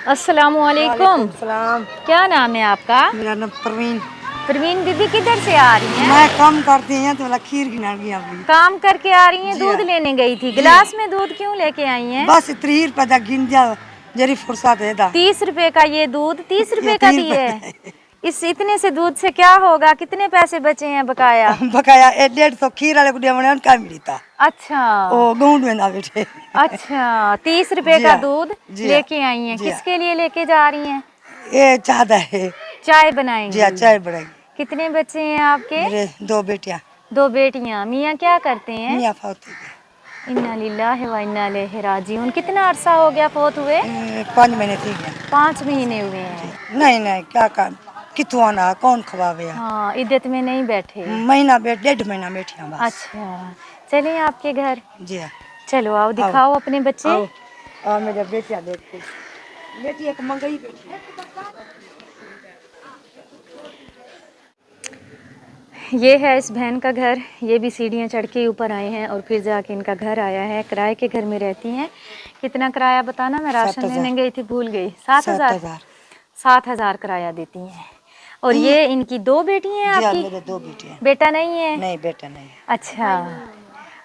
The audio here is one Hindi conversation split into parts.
अस्सलामुअलैकुम। सलाम। क्या नाम है आपका? मेरा नाम परवीन। परवीन बीबी किधर से आ रही हैं? मैं काम करती हैं तो खीर गिना गई अभी। काम करके आ रही हैं? दूध लेने गई थी। गिलास में दूध क्यों लेके आई हैं? बस 30 रुपए तक गिन जा जरी फुर्सत है दा। 30 रुपए का ये दूध 30 रुपए का दिए। इस इतने से दूध से क्या होगा? कितने पैसे बचे हैं बकाया? बकाया 150 खीर वाले गुड़िया बने उनका मिलता। अच्छा ओ गौंड में ना बैठे। अच्छा 30 रुपए का दूध लेके आई हैं। किसके लिए लेके जा रही हैं? ये चाहता है चाय बनाएंगे। जी चाय बनाएंगे। कितने बच्चे हैं आपके? मेरे 2 बेटियां। 2 बेटियां। मियाँ क्या करते हैं? मियां फौत है। इन्ना लिल्लाहि व इन्ना इलैहि राजिऊन। कितना अरसा हो गया फौत हुए? 5 महीने थी। 5 महीने हुए हैं। नहीं क्या काम कितु आना कौन खवावे। हाँ इद्दत में नहीं बैठे। महीना बैठ 1.5 महीना बैठी बस। अच्छा चलें आपके घर। जी हाँ। चलो आओ दिखाओ अपने बच्चे। आओ मेरे बेटियां देखते। बेटी एक मंगई बेटी। ये है इस बहन का घर। ये भी सीढ़ियाँ चढ़ के ऊपर आए हैं और फिर जाके इनका घर आया है। किराए के घर में रहती हैं। कितना किराया बताना? मैं राशन लेने गई थी भूल गई। 7,000। 7,000 किराया देती हैं। और ये इनकी 2 बेटी हैं आपकी? मेरे 2 बेटियां। बेटा नहीं है? नहीं बेटा नहीं। अच्छा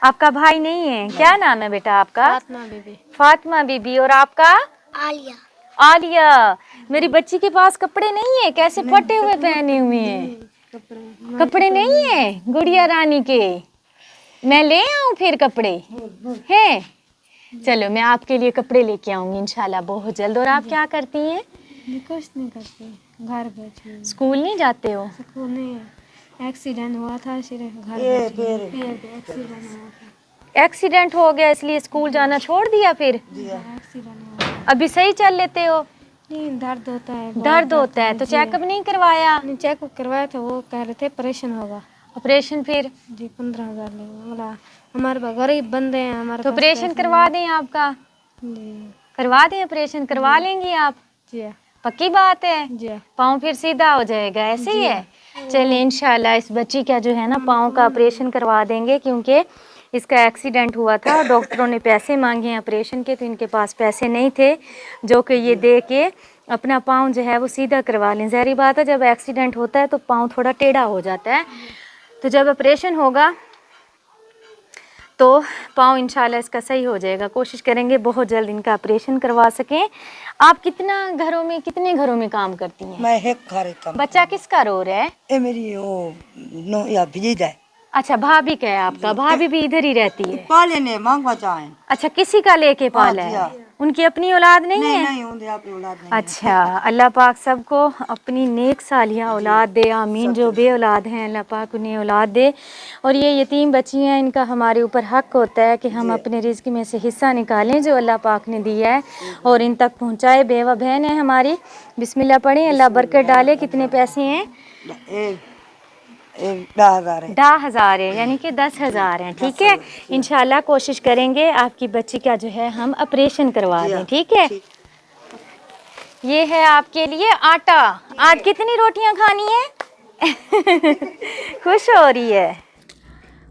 आपका भाई नहीं है? क्या नाम है बेटा आपका? फातिमा बीबी। फातिमा बीबी। और आपका? आलिया। आलिया। मेरी बच्ची के पास कपड़े नहीं है? कैसे फटे हुए पहने हुए हैं? कपड़े नहीं है गुड़िया रानी के? मैं ले आऊं फिर कपड़े हैं? चलो मैं आपके लिए कपड़े लेके आऊंगी इंशाल्लाह बहुत जल्द। और आप क्या करती हैं? कुछ नहीं करते, घर बैठे। स्कूल नहीं जाते हो? स्कूल नहीं, एक्सीडेंट हुआ था सिर्फ घर एक्सीडेंट हुआ था। एक्सीडेंट हो गया इसलिए स्कूल जाना छोड़ दिया फिर? एक्सीडेंट हुआ। अभी सही चल लेते हो? नहीं दर्द होता है। दर्द होता है तो चेकअप नहीं करवाया? चेकअप करवाया था, वो कह रहे थे ऑपरेशन होगा। ऑपरेशन फिर? जी 15,000 लेगा। बोला हमारे गरीब बंदे हैं हमारे। तो ऑपरेशन करवा दें आपका? जी करवा दें ऑपरेशन? करवा लेंगी आप? जी पक्की बात है? जी। पाँव फिर सीधा हो जाएगा ऐसे ही है? चलिए इंशाल्लाह इस बच्ची का जो है ना पाँव का ऑपरेशन करवा देंगे क्योंकि इसका एक्सीडेंट हुआ था और डॉक्टरों ने पैसे मांगे हैं ऑपरेशन के, तो इनके पास पैसे नहीं थे जो कि ये दे के अपना पाँव जो है वो सीधा करवा लें। ज़ाहिर बात है जब एक्सीडेंट होता है तो पाँव थोड़ा टेढ़ा हो जाता है, तो जब ऑपरेशन होगा तो पाँव इंशाल्लाह इसका सही हो जाएगा। कोशिश करेंगे बहुत जल्द इनका ऑपरेशन करवा सकें। आप कितने घरों में काम करती हैं? मैं एक घर था। बच्चा किसका रो रहा है? ये मेरी वो नो या भीज है। अच्छा भाभी का है आपका? भाभी भी इधर ही रहती है? पाले ने मांगवा चाहे। अच्छा किसी का लेके पाला है? उनकी अपनी औलाद नहीं है? नहीं अपनी औलाद नहीं। अच्छा अल्लाह पाक सबको अपनी नेक सालिया औलाद दे, आमीन। जो बे औलाद हैं अल्लाह पाक उन्हें औलाद दे। और ये यतीम बच्ची हैं, इनका हमारे ऊपर हक होता है कि हम अपने रिज़्क में से हिस्सा निकालें जो अल्लाह पाक ने दिया है और इन तक पहुँचाए। बेवा बहन है हमारी, बिस्मिल्लाह पढ़ें, अल्लाह बरकत डाले। कितने पैसे हैं? 10,000 है, यानी कि 10,000 हैं। ठीक है इंशाल्लाह कोशिश करेंगे आपकी बच्ची का जो है हम ऑपरेशन करवा दें। ठीक है ये है आपके लिए आटा। आज कितनी रोटियां खानी है? खुश हो रही है।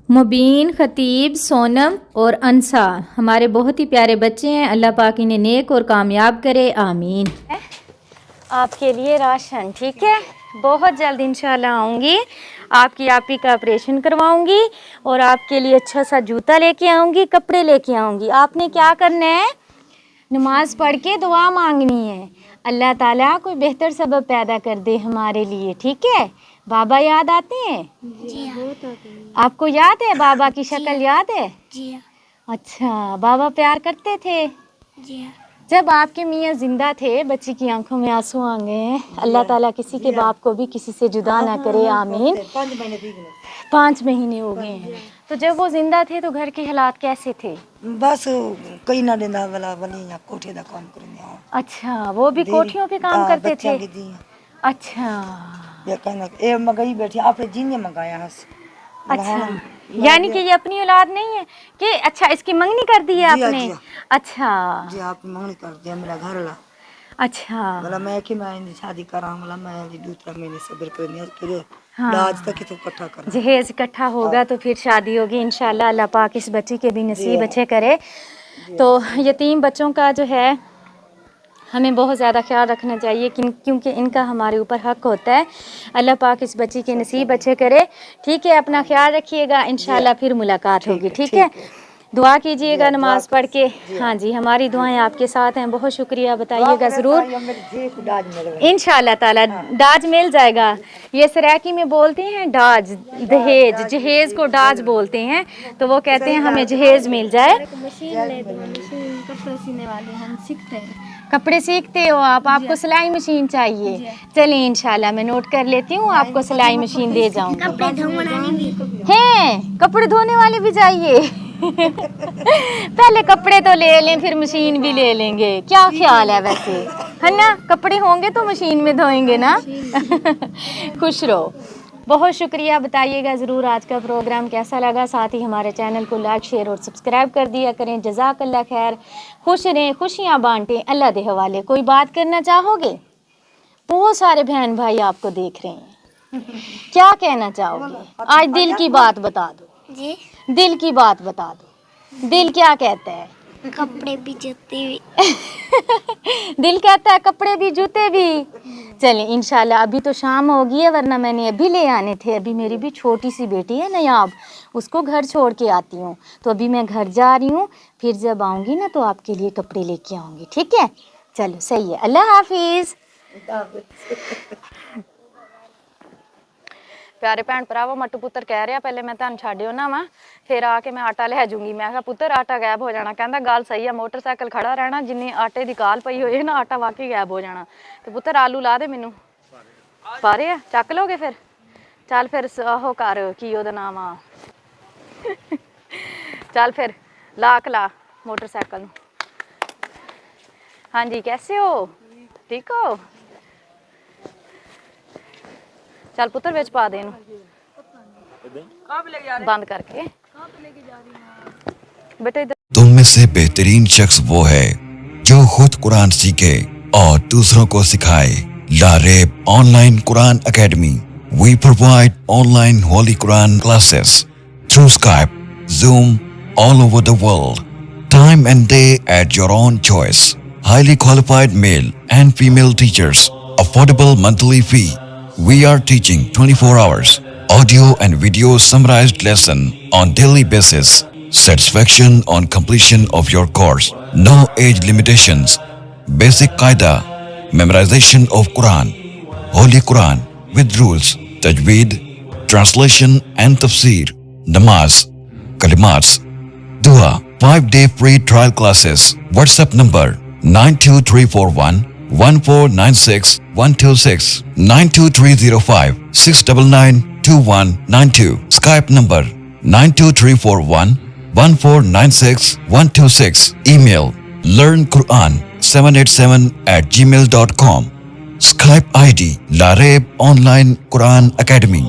मुबीन, खतीब, सोनम और अंसा हमारे बहुत ही प्यारे बच्चे हैं। अल्लाह पाक इन्हें नेक और कामयाब करे, आमीन। आपके लिए राशन। ठीक है बहुत जल्द इंशाल्लाह आऊँगी, आपकी आपी का ऑपरेशन करवाऊंगी और आपके लिए अच्छा सा जूता लेके आऊँगी, कपड़े लेके आऊँगी। आपने क्या करना है? नमाज पढ़ के दुआ मांगनी है, अल्लाह ताला कोई बेहतर सबब पैदा कर दे हमारे लिए। ठीक है बाबा याद आते हैं? जी बहुत आते हैं। आपको याद है बाबा की शक्ल? याद है? जी अच्छा बाबा प्यार करते थे? जी। जब आपके मियाँ जिंदा थे बच्ची की आंखों में आंसू आ गए हैं। अल्लाह ताला किसी के बाप को भी किसी से जुदा ना करे, आमीन। 5 महीने हो गए हैं। तो जब वो जिंदा थे तो घर के हालात कैसे थे? बस कई ना देना वाला वाली या कोठे दा काम करने। अच्छा वो भी कोठियों पे काम करते थे? अच्छा ये कहना ए मगई बैठी आपने जिन्ने मंगाया हस। अच्छा यानी कि ये अपनी औलाद नहीं है कि? अच्छा इसकी मंगनी कर दी है आपने? अच्छा जी आपने मंगनी कर दिया मेरा घर ला। अच्छा मतलब मैं कि मैं शादी करा मतलब मैं दूसरा महीने सब्र करनी फिर दाज तक तो इकट्ठा कर जहेज इकट्ठा होगा तो फिर शादी होगी इंशाल्लाह। अल्लाह पाक इस बच्ची के भी नसीब अच्छे करे। तो यतीम बच्चों का जो है हमें बहुत ज़्यादा ख्याल रखना चाहिए क्योंकि इनका हमारे ऊपर हक होता है। अल्लाह पाक इस बच्ची के नसीब अच्छे करे। ठीक है, अपना ख्याल रखिएगा, इंशाल्लाह फिर मुलाकात होगी। ठीक है, दुआ कीजिएगा नमाज पढ़ के। हाँ जी, हमारी दुआएं आपके साथ हैं। बहुत शुक्रिया, बताइएगा ज़रूर। इंशाल्लाह ताला दाज मिल जाएगा। ये सराकी में बोलते हैं दाज, दहेज, जहेज को दाज बोलते हैं, तो वो कहते हैं हमें जहेज मिल जाए। मशीन ले दो, मशीन कपड़े सीने वाले हम सीखते हैं। कपड़े सीखते हो आप, आपको सिलाई मशीन चाहिए। चलिए इंशाल्लाह मैं नोट कर लेती हूँ, आपको सिलाई मशीन दे जाऊँगी। हैं, कपड़े धोने वाले भी चाहिए। पहले कपड़े तो ले लें, फिर मशीन भी ले लेंगे। क्या ख्याल है वैसे, है ना? कपड़े होंगे तो मशीन में धोएंगे ना। खुश रहो। बहुत शुक्रिया, बताइएगा ज़रूर आज का प्रोग्राम कैसा लगा। साथ ही हमारे चैनल को लाइक, शेयर और सब्सक्राइब कर दिया करें। जज़ाकल्लाह खैर। खुश रहें, खुशियाँ बांटें, अल्लाह दे हवाले। कोई बात करना चाहोगे? बहुत सारे बहन भाई आपको देख रहे हैं, क्या कहना चाहोगे? आज दिल की बात बता दो जी। दिल की बात बता दो। दिल क्या कहता है? कपड़े भी जूते भी। दिल कहता है कपड़े भी जूते भी। चलें इंशाल्लाह, अभी तो शाम होगी है, वरना मैंने अभी ले आने थे। अभी मेरी भी छोटी सी बेटी है नयाब, उसको घर छोड़ के आती हूँ, तो अभी मैं घर जा रही हूँ। फिर जब आऊँगी ना तो आपके लिए कपड़े लेके आऊँगी। ठीक है, चलो सही है, अल्लाह हाफिज़। प्यारे भैन भरावो, मट्टू पुत्तर कह रहा पहले मैं तुहानू छड्ड आउणा वा, फिर आके मैं आटा लै जूंगी। मैं कहा पुत्तर आटा गायब हो जाना। कहता गल सही है, मोटरसाइकिल खड़ा रहना, जिन्नी आटे की काल पई होई ना आटा वाकई गायब हो जाना। तो पुत्तर आलू ला दे मैनू। पा रहे आ, चक लोगे फिर? चल फिर ओह कर, की ओहदा नाम आ, चल फिर लाक ला मोटरसाइकिल नू। हाँ जी, कैसे हो? ठीक हो? चल पुत्र विच पा दे, बंद करके बेटे। तुम में से बेहतरीन शख्स वो है जो खुद कुरान सीखे और दूसरों को सिखाए। Laraib online Quran academy. We provide online Holy Quran classes through Skype, Zoom, all over the world. Time and day at your own choice. Highly qualified male and female teachers. Affordable monthly fee. We are teaching 24 hours. Audio and video summarized lesson on daily basis. Satisfaction on completion of your course. No age limitations. Basic Qaida. Memorization of Quran. Holy Quran with rules. Tajweed. Translation and tafsir. Namaz. Kalimats. Dua. 5-day free trial classes. WhatsApp number 92341 1496 126 92305 699 2192. Skype number 92341 1496 126. Email learnquran787@gmail.com. Skype ID Lareeb Online Quran Academy.